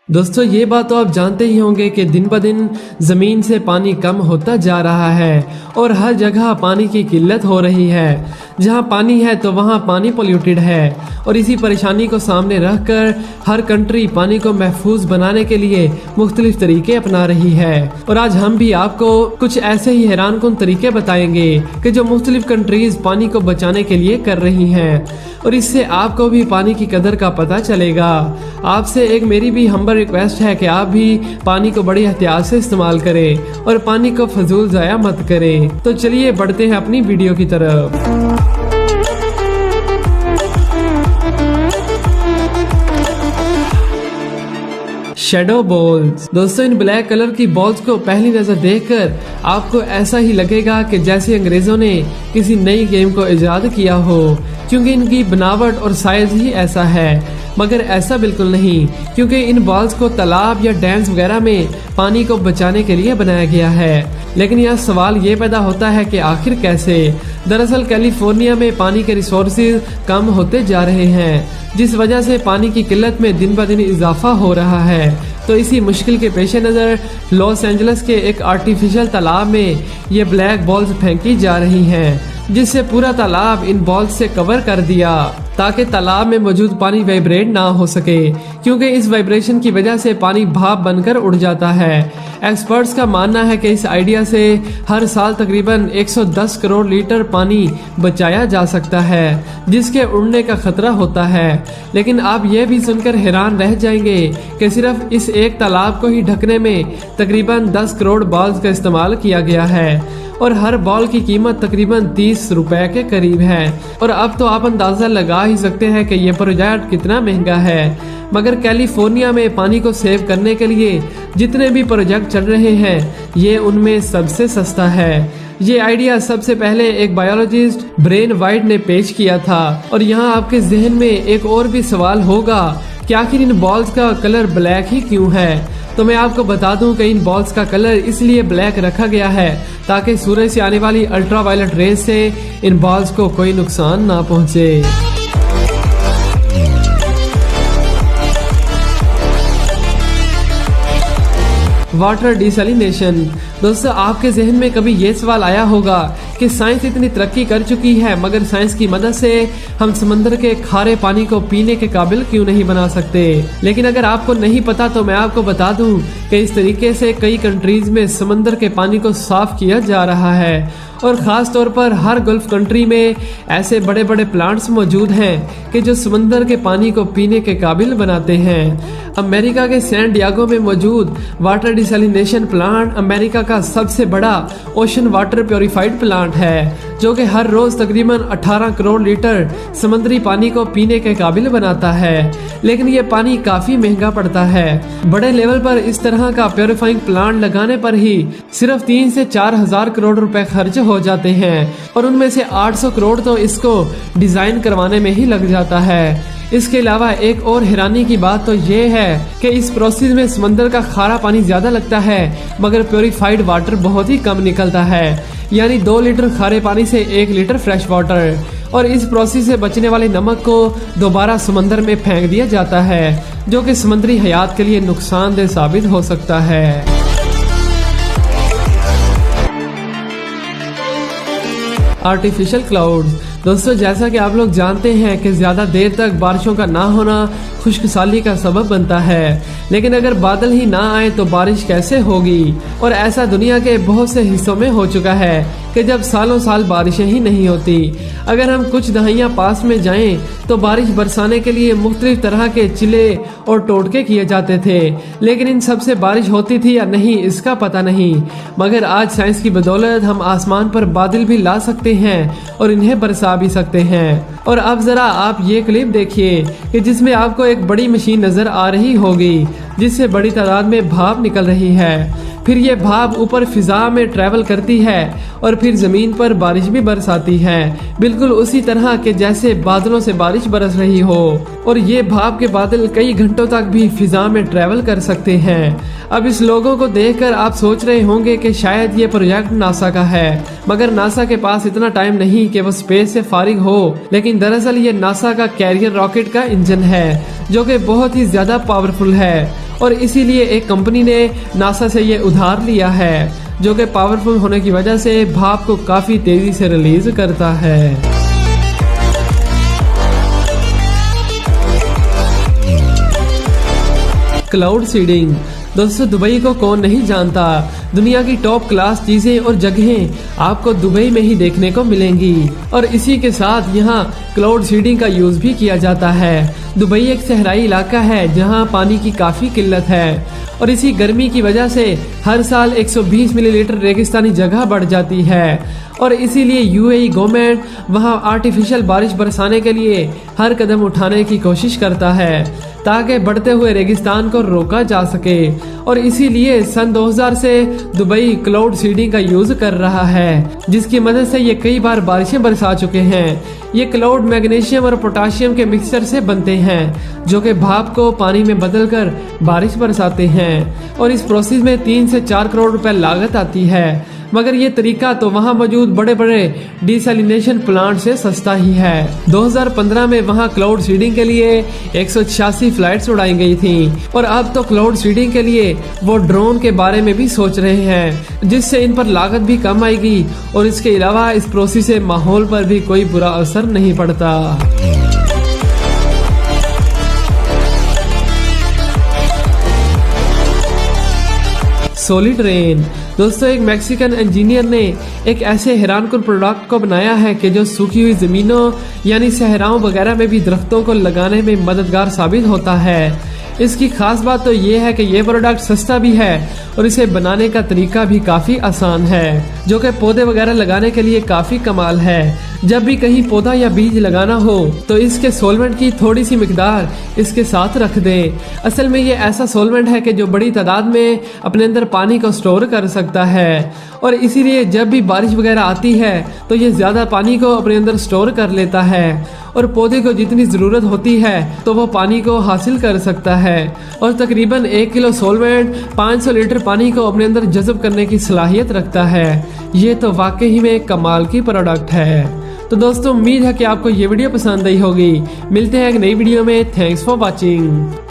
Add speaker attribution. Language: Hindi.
Speaker 1: दोस्तों ये बात तो आप जानते ही होंगे कि दिन ब दिन ज़मीन से पानी कम होता जा रहा है और हर जगह पानी की किल्लत हो रही है। जहाँ पानी है तो वहाँ पानी पोल्यूटेड है और इसी परेशानी को सामने रखकर हर कंट्री पानी को महफूज बनाने के लिए मुख्तलिफ तरीके अपना रही है। और आज हम भी आपको कुछ ऐसे ही हैरानकुन तरीके बताएंगे कि जो मुख्तलिफ कंट्रीज पानी को बचाने के लिए कर रही हैं और इससे आपको भी पानी की कदर का पता चलेगा। आपसे एक मेरी भी हम्बल रिक्वेस्ट है कि आप भी पानी को बड़ी एहतियात से इस्तेमाल करें और पानी को फजूल जाया मत करें। तो चलिए बढ़ते हैं अपनी वीडियो की तरफ। Shadow balls. दोस्तों इन ब्लैक कलर की बॉल्स को पहली नजर देखकर आपको ऐसा ही लगेगा कि जैसे अंग्रेजों ने किसी नई गेम को इजाद किया हो, क्योंकि इनकी बनावट और साइज ही ऐसा है। मगर ऐसा बिल्कुल नहीं, क्योंकि इन बॉल्स को तालाब या डैम्स वगैरह में पानी को बचाने के लिए बनाया गया है। लेकिन यह सवाल ये पैदा होता है कि आखिर कैसे। दरअसल कैलिफोर्निया में पानी के रिसोर्सेज कम होते जा रहे हैं, जिस वजह से पानी की किल्लत में दिन ब दिन इजाफा हो रहा है। तो इसी मुश्किल के पेश नज़र लॉस एंजल्स के एक आर्टिफिशियल तालाब में ये ब्लैक बॉल्स फेंकी जा रही हैं, जिससे पूरा तालाब इन बॉल्स से कवर कर दिया ताकि तालाब में मौजूद पानी वाइब्रेट ना हो सके, क्योंकि इस वाइब्रेशन की वजह से पानी भाप बनकर उड़ जाता है। एक्सपर्ट्स का मानना है कि इस आइडिया से हर साल तकरीबन 110 करोड़ लीटर पानी बचाया जा सकता है, जिसके उड़ने का खतरा होता है। लेकिन आप ये भी सुनकर हैरान रह जाएंगे कि सिर्फ इस एक तालाब को ही ढकने में तकरीबन 10 करोड़ बॉल्स का इस्तेमाल किया गया है और हर बॉल की कीमत तकरीबन 30 रुपए के करीब है। और अब तो आप अंदाजा लगा ही सकते हैं कि यह प्रोजेक्ट कितना महंगा है। मगर कैलिफोर्निया में पानी को सेव करने के लिए जितने भी प्रोजेक्ट चल रहे हैं, ये उनमें सबसे सस्ता है। ये आइडिया सबसे पहले एक बायोलॉजिस्ट ब्रेन वाइट ने पेश किया था। और यहाँ आपके जहन में एक और भी सवाल होगा कि आखिर इन बॉल्स का कलर ब्लैक ही क्यों है। तो मैं आपको बता दूं कि इन बॉल्स का कलर इसलिए ब्लैक रखा गया है ताकि सूरज से आने वाली अल्ट्रावायलेट रेज से इन बॉल्स को कोई नुकसान ना पहुंचे। Water desalination. दोस्तों आपके जहन में कभी ये सवाल आया होगा कि साइंस इतनी तरक्की कर चुकी है, मगर साइंस की मदद से हम समंदर के खारे पानी को पीने के काबिल क्यों नहीं बना सकते। लेकिन अगर आपको नहीं पता तो मैं आपको बता दूं कि इस तरीके से कई कंट्रीज में समंदर के पानी को साफ किया जा रहा है और ख़ास तौर पर हर गल्फ कंट्री में ऐसे बड़े बड़े प्लांट्स मौजूद हैं कि जो समंदर के पानी को पीने के काबिल बनाते हैं। अमेरिका के सैन डियागो में मौजूद वाटर डिसैलिनेशन प्लांट अमेरिका का सबसे बड़ा ओशन वाटर प्योरीफाइड प्लांट है, जो कि हर रोज तकरीबन 18 करोड़ लीटर समुद्री पानी को पीने के काबिल बनाता है। लेकिन ये पानी काफी महंगा पड़ता है। बड़े लेवल पर इस तरह का प्योरीफाइंग प्लांट लगाने पर ही सिर्फ 3 से 4 हजार करोड़ रुपए खर्च हो जाते हैं और उनमें से 800 करोड़ तो इसको डिजाइन करवाने में ही लग जाता है। इसके अलावा एक और हैरानी की बात तो ये है कि इस प्रोसेस में समंदर का खारा पानी ज्यादा लगता है, मगर प्योरीफाइड वाटर बहुत ही कम निकलता है, यानी 2 लीटर खारे पानी से 1 लीटर फ्रेश वाटर। और इस प्रोसेस से बचने वाले नमक को दोबारा समंदर में फेंक दिया जाता है, जो कि समुद्री हयात के लिए नुकसानदेह साबित हो सकता है। Artificial clouds. दोस्तों जैसा कि आप लोग जानते हैं कि ज्यादा देर तक बारिशों का ना होना खुश्कसाली का सबब बनता है, लेकिन अगर बादल ही ना आए तो बारिश कैसे होगी। और ऐसा दुनिया के बहुत से हिस्सों में हो चुका है कि जब सालों साल बारिशें ही नहीं होती। अगर हम कुछ दहाइयाँ पास में जाएं तो बारिश बरसाने के लिए मुख्तलिफ तरह के चिले और टोटके किए जाते थे, लेकिन इन सब से बारिश होती थी या नहीं इसका पता नहीं। मगर आज साइंस की बदौलत हम आसमान पर बादल भी ला सकते हैं और इन्हें बरसा भी सकते हैं। और अब जरा आप ये क्लिप देखिए कि जिसमें आपको एक बड़ी मशीन नजर आ रही होगी, जिससे बड़ी तादाद में भाप निकल रही है। फिर ये भाप ऊपर फिजा में ट्रैवल करती है और फिर जमीन पर बारिश भी बरसाती है, बिल्कुल उसी तरह के जैसे बादलों से बारिश बरस रही हो। और ये भाप के बादल कई घंटों तक भी फिजा में ट्रैवल कर सकते हैं। अब इस लोगों को देखकर आप सोच रहे होंगे कि शायद ये प्रोजेक्ट नासा का है, मगर नासा के पास इतना टाइम नहीं कि वो स्पेस से फारिग हो। लेकिन दरअसल ये नासा का कैरियर रॉकेट का इंजन है, जो कि बहुत ही ज्यादा पावरफुल है और इसीलिए एक कंपनी ने नासा से ये उधार लिया है, जो कि पावरफुल होने की वजह से भाप को काफी तेजी से रिलीज करता है। Cloud seeding. दोस्तों, दुबई को कौन नहीं जानता। दुनिया की टॉप क्लास चीजें और जगहें आपको दुबई में ही देखने को मिलेंगी और इसी के साथ यहाँ क्लाउड सीडिंग का यूज भी किया जाता है। दुबई एक सहराई इलाका है जहाँ पानी की काफी किल्लत है और इसी गर्मी की वजह से हर साल 120 मिलीलीटर रेगिस्तानी जगह बढ़ जाती है और इसीलिए यूएई गवर्नमेंट वहां आर्टिफिशियल बारिश बरसाने के लिए हर कदम उठाने की कोशिश करता है ताकि बढ़ते हुए रेगिस्तान को रोका जा सके और इसीलिए सन 2000 से दुबई क्लाउड सीडिंग का यूज कर रहा है, जिसकी मदद से ये कई बार बारिशें बरसा चुके हैं। ये क्लाउड मैग्नीशियम और पोटाशियम के मिक्सचर से बनते हैं जो कि भाप को पानी में बदलकर बारिश बरसाते हैं और इस प्रोसेस में 3 से 4 करोड़ रुपए लागत आती है, मगर ये तरीका तो वहाँ मौजूद बड़े बड़े डिसैलिनेशन प्लांट से सस्ता ही है। 2015 में वहाँ क्लाउड सीडिंग के लिए 186 फ्लाइट्स उड़ाई गई थी और अब तो क्लाउड सीडिंग के लिए वो ड्रोन के बारे में भी सोच रहे हैं, जिससे इन पर लागत भी कम आएगी और इसके अलावा इस प्रोसेस से माहौल पर भी कोई बुरा असर नहीं पड़ता। Solid rain. दोस्तों, एक मैक्सिकन इंजीनियर ने एक ऐसे हैरानकुन प्रोडक्ट को बनाया है कि जो सूखी हुई जमीनों यानी सहराओं वगैरह में भी दरख्तों को लगाने में मददगार साबित होता है। इसकी खास बात तो ये है कि यह प्रोडक्ट सस्ता भी है और इसे बनाने का तरीका भी काफी आसान है, जो कि पौधे वगैरह लगाने के लिए काफी कमाल है। जब भी कहीं पौधा या बीज लगाना हो तो इसके सोलवेंट की थोड़ी सी मिकदार इसके साथ रख दें। असल में ये ऐसा सोलवेंट है कि जो बड़ी तादाद में अपने अंदर पानी को स्टोर कर सकता है और इसीलिए जब भी बारिश वगैरह आती है तो ये ज्यादा पानी को अपने अंदर स्टोर कर लेता है और पौधे को जितनी जरूरत होती है तो वो पानी को हासिल कर सकता है और तकरीबन 1 किलो सोलवेंट 500 लीटर पानी को अपने अंदर जज़ब करने की सलाहियत रखता है। ये तो वाकई में कमाल की प्रोडक्ट है। तो दोस्तों, उम्मीद है कि आपको ये वीडियो पसंद आई होगी। मिलते हैं एक नई वीडियो में। Thanks for watching.